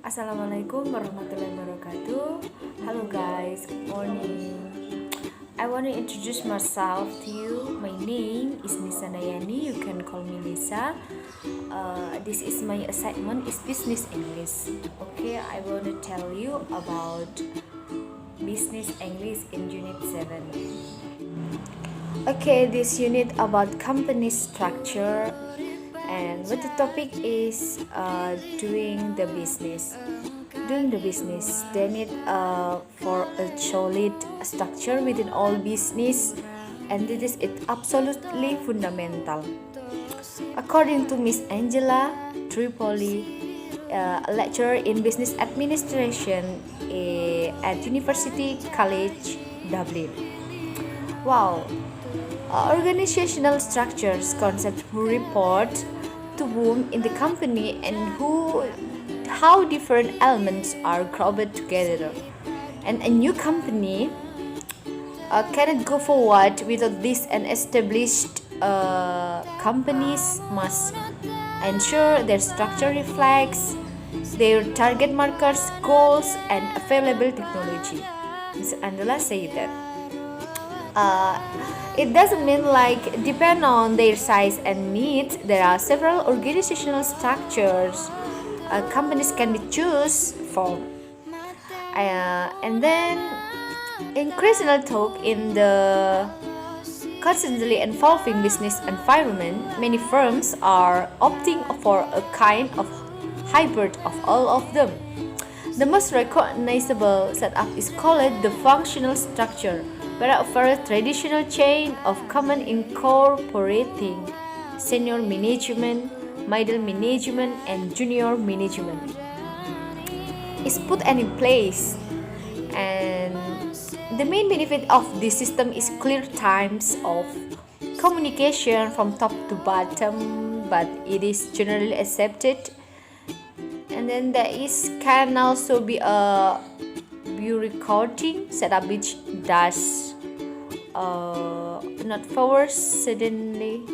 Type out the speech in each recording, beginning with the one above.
Assalamualaikum warahmatullahi wabarakatuh. Hello guys, good morning. I want to introduce myself to you. My name is Nisa Handayani. You can call me Nisa. This is my assignment is business English. Okay, I want to tell you about business English in unit 7. Okay, this unit about company structure and what the topic is doing the business. Doing the business, they need for a solid structure within all business, and it is absolutely fundamental. According to Miss Angela Tripoli, a lecturer in business administration at University College Dublin. Wow, organizational structures concept who report to whom in the company and how different elements are grouped together. And a new company cannot go forward without this, and established companies must ensure their structure reflects their target markets, goals, and available technology. Mr. Andela said that. It doesn't mean like depend on their size and needs. There are several organizational structures companies can be choose from, and then increasingly talk in the constantly evolving business environment. Many firms are opting for a kind of hybrid of all of them. The most recognizable setup is called the functional structure, where a very traditional chain of common incorporating senior management, middle management, and junior management is put in place. And the main benefit of this system is clear times of communication from top to bottom, but it is generally accepted. And then can also be a view recording setup which does not forward suddenly.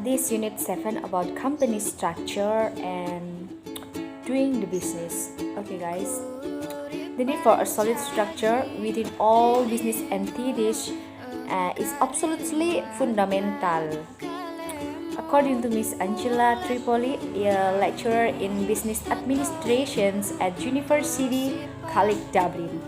This unit 7 about company structure and doing the business. Okay guys, the need for a solid structure within all business entities is absolutely fundamental. According to Miss Angela Tripoli, a lecturer in business administrations at University College Dublin,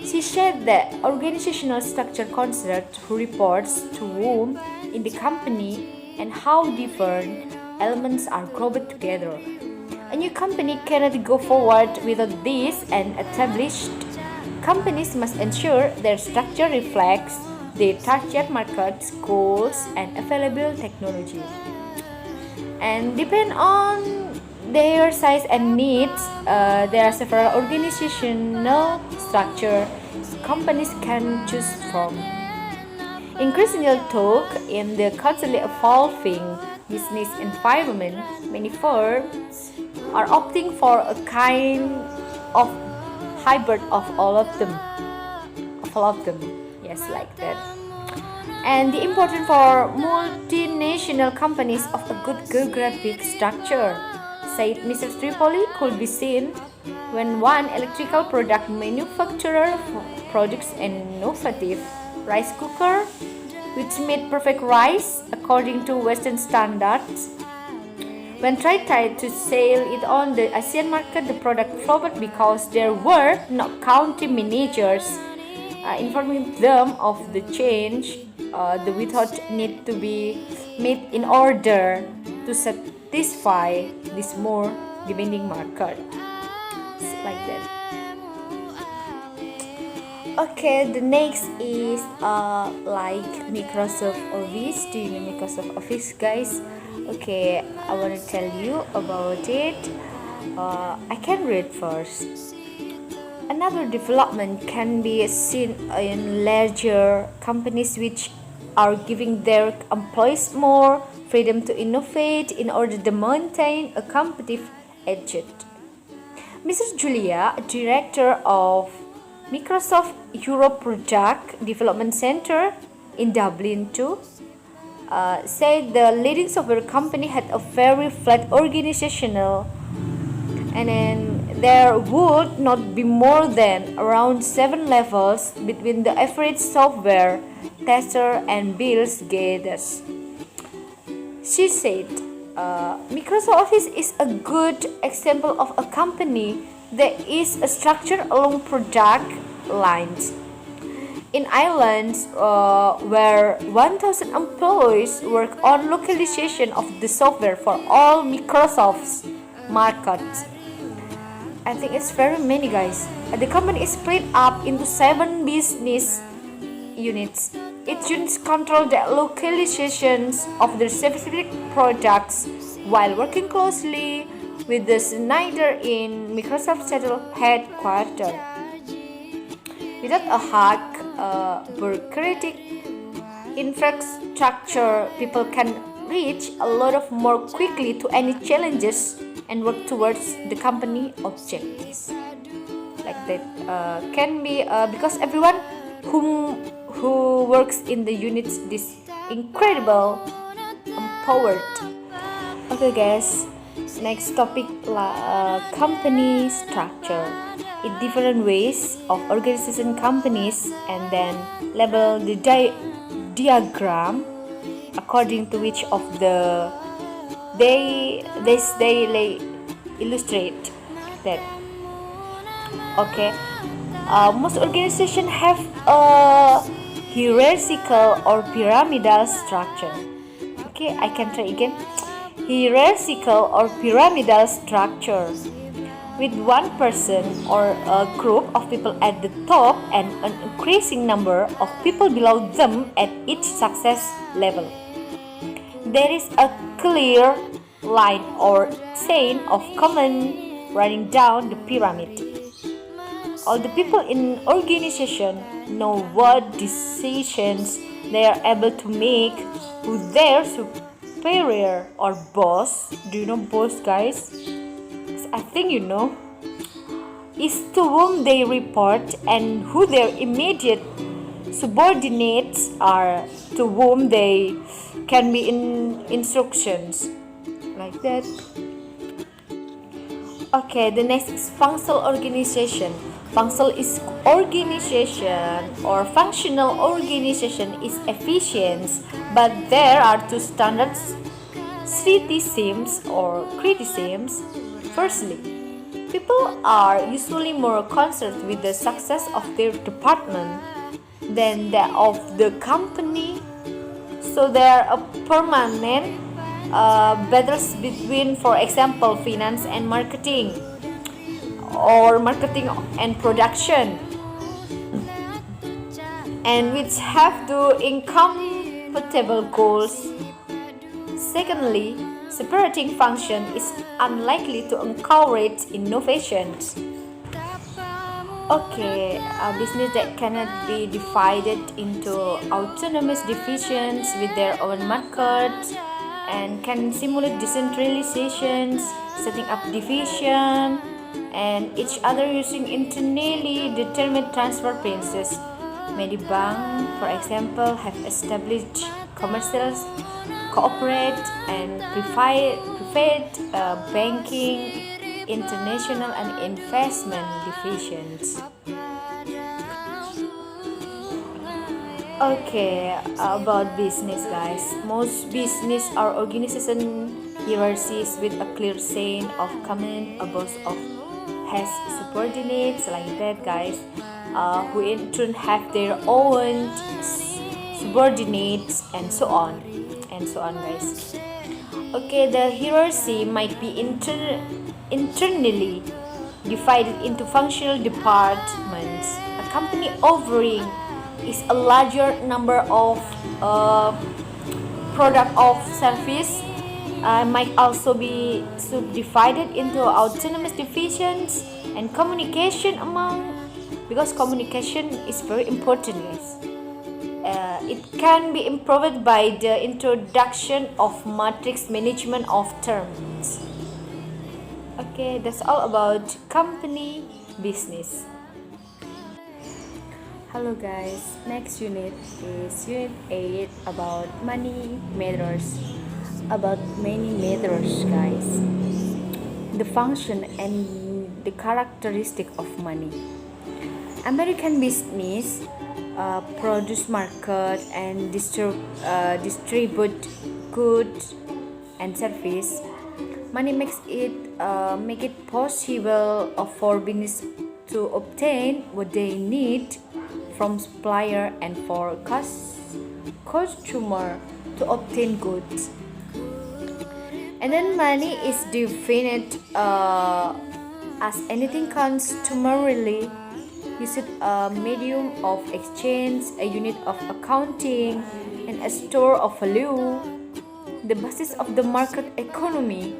she said that organizational structure considers who reports to whom in the company and how different elements are grouped together. A new company cannot go forward without this, and established companies must ensure their structure reflects their target markets, goals, and available technology. And depend on their size and needs, there are several organizational structure companies can choose from. Increasingly talk in the constantly evolving business environment, many firms are opting for a kind of hybrid of all of them. Yes, like that. And the important for multinational companies of a good geographic structure, said Mr. Tripoli, could be seen when one electrical product manufacturer products an innovative rice cooker which made perfect rice according to Western standards. When tried to sell it on the Asian market, the product flopped because there were no country managers informing them of the change the without need to be made in order to satisfy this more demanding market. It's like that. Okay, the next is like Microsoft Office. Do you know Microsoft Office, guys? Okay, I want to tell you about it. I can read first. Another development can be seen in larger companies which are giving their employees more freedom to innovate in order to maintain a competitive edge. Mrs. Julia, director of Microsoft Europe Product Development Center in Dublin too, said the leading software company had a very flat organizational, and then there would not be more than around 7 levels between the average software tester and Bill Gates. She said, Microsoft Office is a good example of a company that is structured along product lines. In Ireland, where 1,000 employees work on localization of the software for all Microsoft's markets. I think it's very many, guys. The company is split up into 7 business units. Each unit control the localizations of their specific products while working closely with the Schneider in Microsoft Seattle headquarters. Without a hack, bureaucratic infrastructure, people can reach a lot of more quickly to any challenges and work towards the company objectives. Like that can be because everyone who works in the units is incredible empowered. Okay, guys. Next topic, company structure. In different ways of organization companies, and then label the diagram according to which of the they illustrate that. Okay, most organizations have a hierarchical or pyramidal structure. Okay, I can try again. Hierarchical or pyramidal structure, with one person or a group of people at the top and an increasing number of people below them at each success level. There is a clear line or chain of command running down the pyramid. All the people in an organization know what decisions they are able to make, who their superior or boss, do you know boss, guys? I think you know, is to whom they report and who their immediate subordinates are, to whom they can be in instructions, like that. Okay, the next is functional organization. Functional is organization or functional organization is efficient, but there are two standards criticisms or criticisms. Firstly, people are usually more concerned with the success of their department than that of the company, so there are permanent battles between, for example, finance and marketing, or marketing and production, and which have two incompatible goals. Secondly, separating function is unlikely to encourage innovations. Okay, a business that cannot be divided into autonomous divisions with their own markets and can simulate decentralizations, setting up division and each other using internally determined transfer principles. Many banks, for example, have established commercial, corporate, and private banking, international, and investment divisions. Okay, about business, guys. Most business are organization hierarchies with a clear chain of command. A boss of has subordinates, like that, guys, who in turn have their own subordinates, and so on, guys. Okay, the hierarchy might be internally divided into functional departments. A company offering is a larger number of product of service might also be subdivided into autonomous divisions, and communication among, because communication is very important, guys. It can be improved by the introduction of matrix management of terms. Okay, that's all about company business. Hello guys, next unit is unit 8 about money matters. About many matters, guys. The function and the characteristic of money. American business produce, market, and distribute goods and service. Money make it possible for business to obtain what they need from supplier and for consumer to obtain goods. And then money is defined as anything customarily used a medium of exchange, a unit of accounting, and a store of value. The basis of the market economy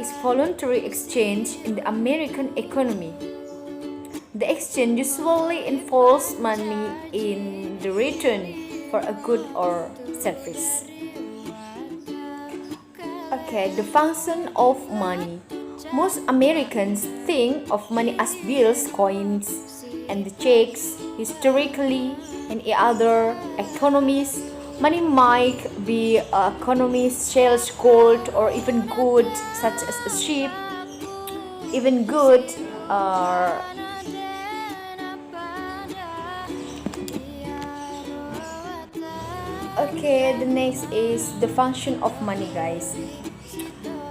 is voluntary exchange in the American economy. The exchange usually involves money in the return for a good or service. Okay, the function of money. Most Americans think of money as bills, coins, and the checks. Historically, in other economies, money might be economies, shells, gold, or even goods such as a ship. Even good are okay. The next is the function of money, guys.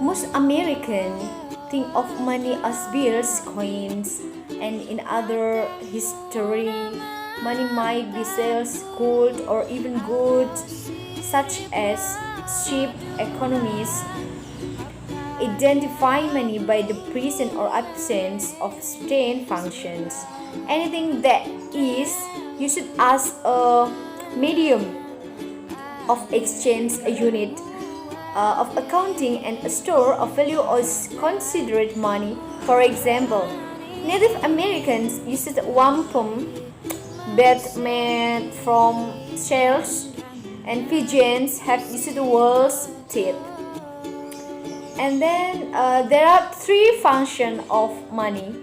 Most Americans think of money as bills, coins, and in other history, money might be sales, gold, or even goods, such as ship economies. Identify money by the presence or absence of certain functions. Anything that is used as a medium of exchange, a unit of accounting, and a store of value is considered money. For example, Native Americans used wampum that made from shells, and pigeons have used whale's teeth. And then there are three functions of money.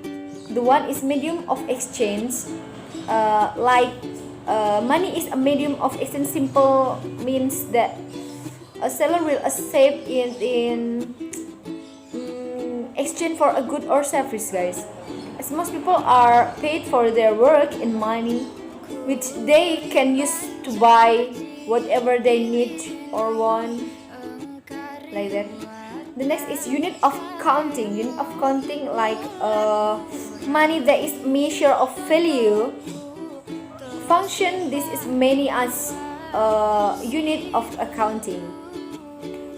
The one is medium of exchange, like money is a medium of exchange. Simple means that a seller will accept in exchange for a good or service, guys. As most people are paid for their work in money, which they can use to buy whatever they need or want, like that. The next is unit of counting. Unit of counting, like money that is measure of value. Function, this is many as unit of accounting.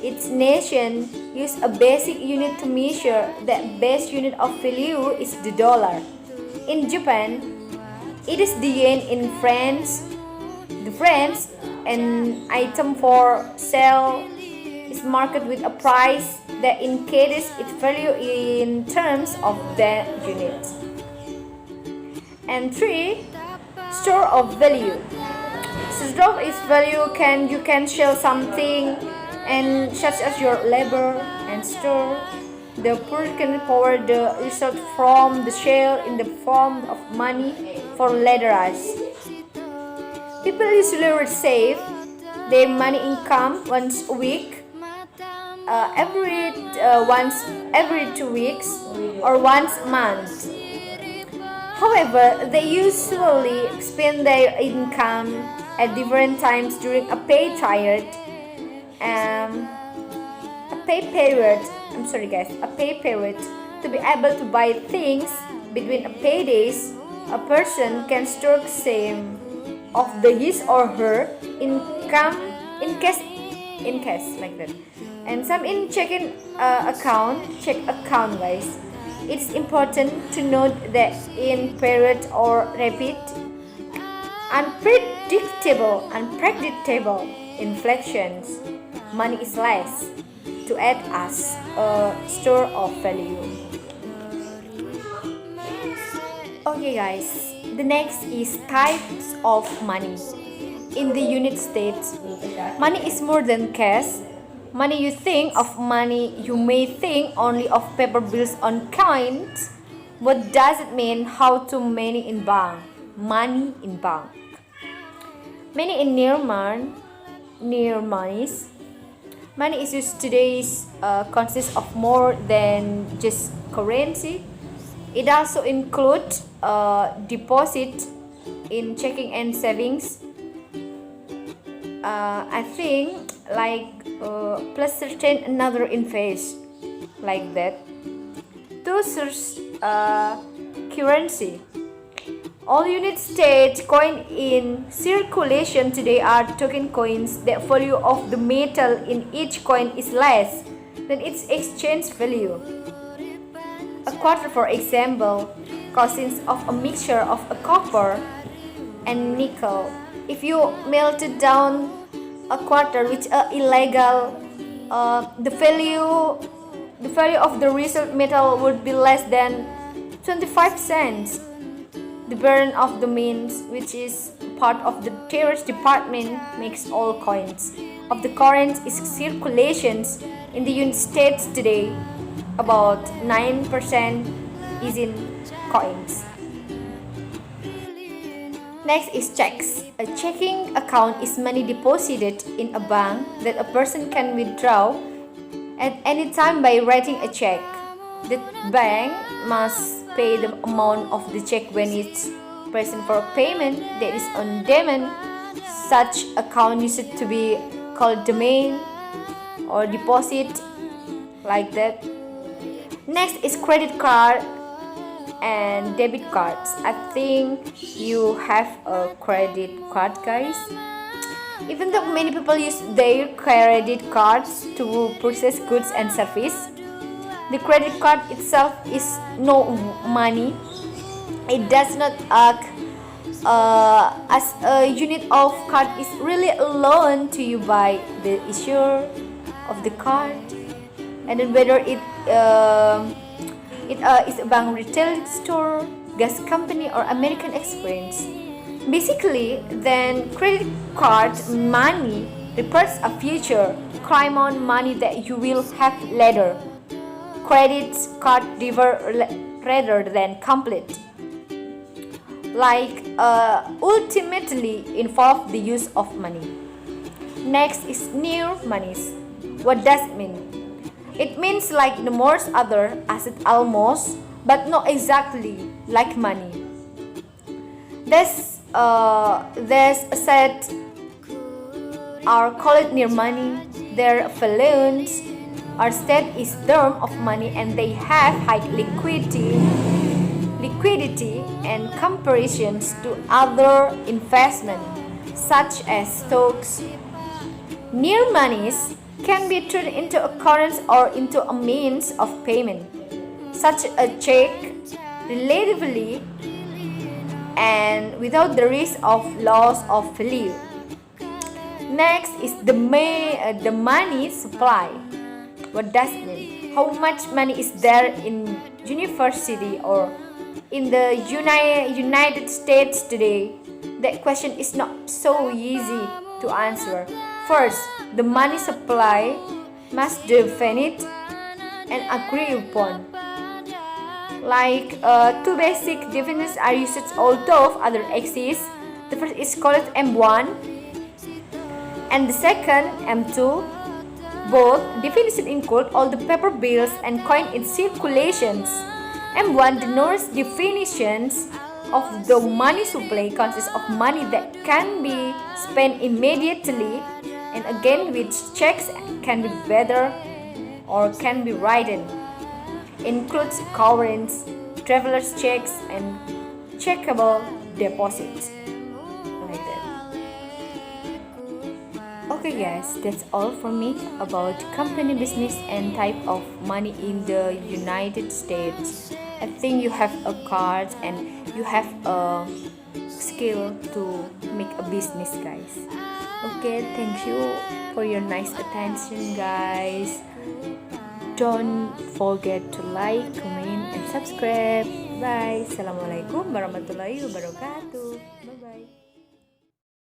Each nation use a basic unit to measure. That base unit of value is the dollar. In Japan, it is the yen. In France, the France, an item for sale is marked with a price that indicates its value in terms of that unit. And 3, store of value. Store of its value you can sell something, and such as your labor, and store the purchasing power the result from the sale in the form of money for letters. People usually receive their money income once a week, every 2 weeks, or once a month. However, they usually spend their income at different times during a pay period. A pay period to be able to buy things between paydays. A person can store same of his or her income in cash like that, and some in check account, guys. It's important to note that in period or rapid, unpredictable inflections, money is less to act as a store of value. Okay, guys, the next is types of money. In the United States, money is more than cash. Money, you think of money, you may think only of paper bills on coins. What does it mean? How to money in bank? money in bank. Many in near monies. Money is used today consists of more than just currency. It also includes deposit in checking and savings. I think plus certain another invest like that. Those currency. All unit state coin in circulation today are token coins. The value of the metal in each coin is less than its exchange value. A quarter, for example, consists of a mixture of a copper and nickel. If you melted down a quarter with illegal, the value of the result metal would be less than 25 cents. The burden of the means, which is part of the Treasury Department, makes all coins of the current is circulations in the United States today. About 9% is in coins. Next is checks. A checking account is money deposited in a bank that a person can withdraw at any time by writing a check. The bank must pay the amount of the check when it's present for payment that is on demand. Such account used to be called demand or deposit, like that. Next is credit card and debit cards. I think you have a credit card, guys. Even though many people use their credit cards to purchase goods and service, the credit card itself is no money. It does not act as a unit of card. Is really a loan to you by the issuer of the card, and then whether it is a bank, retail store, gas company, or American Express. Basically, then credit card money refers a future crime on money that you will have later. Credit card rather than complete, ultimately involve the use of money. Next is new monies. What does it mean? It means like the most other asset almost, but not exactly like money. There's asset are called near money. Their balance or state is term of money, and they have high liquidity and comparisons to other investment such as stocks. Near monies can be turned into a currency or into a means of payment, such a check, relatively and without the risk of loss of value. Next is the money supply. What does it mean? How much money is there in university or in the United States today? That question is not so easy to answer. First, the money supply must definite and agree upon. Two basic definitions are used, although other exist. The first is called M1 and the second M2. Both definitions include all the paper bills and coin in circulations. M1 denotes definitions of the money supply consists of money that can be spent immediately and again which checks can be better or can be written. Includes currents, traveler's checks, and checkable deposits. Like that. Okay guys, that's all from me about company business and type of money in the United States. I think you have a card and you have a skill to make a business, guys. Okay, thank you for your nice attention, guys. Don't forget to like, comment, and subscribe. Bye. Assalamualaikum warahmatullahi wabarakatuh.